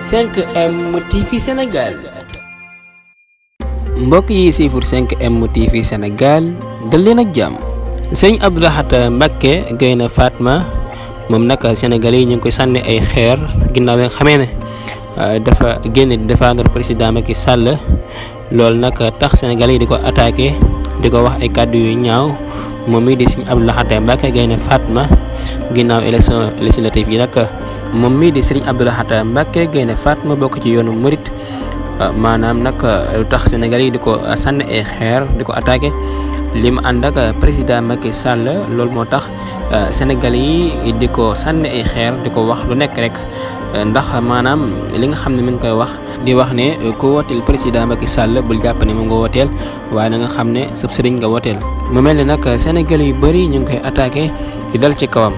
5M TV Sénégal. mbokk yi siifur 5M TV Sénégal dal leen ak jàmm. sëñ Abdou Lahad Mbacké Gaïndé Fatma moom nag Sénégalais yi ñu ngi koy sànni ay xeer ginnaaw bi nga xamee ne dafa génn di défendre président Macky Sall loolu nag tax Sénégalais yi di ko attaqué di ko wax ay kàddu yu ñaaw moom mii di sëñ Abdou Lahad Mbacké Gaïndé Fatma ginnaaw élection législative yi nag moom mii di sëñ Abdou Lahad Mbacké Gaïndé Fatma bokk ci yoonu Murit maanaam nag lu tax Sénégalais yi di ko sànni ay xeer di ko attaqué li mu ànd ak président Macky Sall loolu moo tax Sénégalais yi di ko sànni ay xeer di ko wax lu nekk rek ndax maanaam li nga xam ne mi ngi koy wax di wax ne ku wooteel président Macky Sall bul jàpp ne moom nga wooteel waaye na nga xam ne sab sëriñ nga wooteel. mu mel ni nag Sénégalais yu bëri ñu ngi koy attaqué di dal ci kawam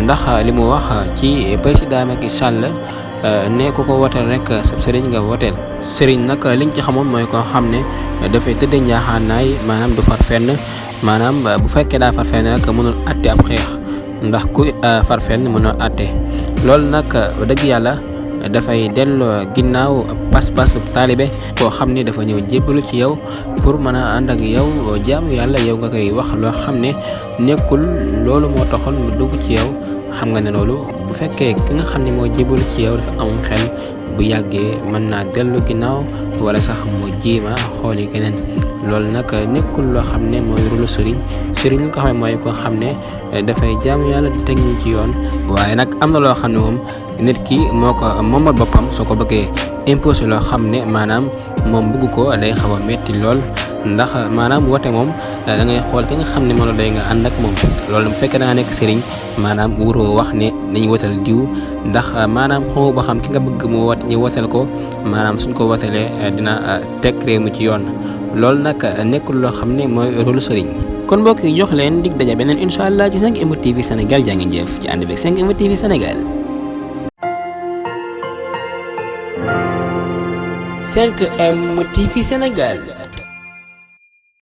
ndax li mu wax ci président Macky Sall. ne ku ko wooteel rek sab sëriñ nga wooteel sëriñ nag liñ ci xamoon mooy koo xam ne dafay tëdd njaaxaanaay maanaam du far fenn maanaam bu fekkee daa far fenn rek mënul àtte ab xeex ndax ku far fenn mënoo àtte loolu nag dëgg yàlla dafay delloo ginnaaw pas-pas taalibe koo xam ne dafa ñëw jébbalu ci yow pour mën a ànd ak yow jaamu yàlla yow nga koy wax loo xam ne nekkul loolu moo taxoon mu dugg ci yow xam nga ne loolu bu fekkee ki nga xam ne moo jébbalu ci yow dafa am xel bu yàggee mën naa dellu ginnaaw wala sax mu jiima xooli keneen loolu nag nekkul loo xam ne mooy rôle sëriñ li nga xam ne mooy koo xam ne dafay jaamu yàlla di teg ñi ci yoon waaye nag am na loo xam ne moom nit ki moo ko moomal boppam soo ko bëggee imposé loo xam ne maanaam moom bëgg ko day xaw a metti lool ndax maanaam woote moom da ngay xool ki nga xam ne moom la day nga ànd ak moom loolu bu fekkee da nga nekk sëriñ maanaam wuroo wax ne nañu wotal diw ndax maanaam xamoo ba xam ki nga bëgg mu woote ñu wotal ko maanaam suñ ko wotalee dina teg réew mi ci yoon loolu nag nekkul loo xam ne mooy rôle sëriñ kon mbokk yi jox leen dig daja beneen incha allah ci 5M TV Sénégal jaa ngeen jëf ci ànd beeg 5M TV Sénégal. 5M TV Sénégal.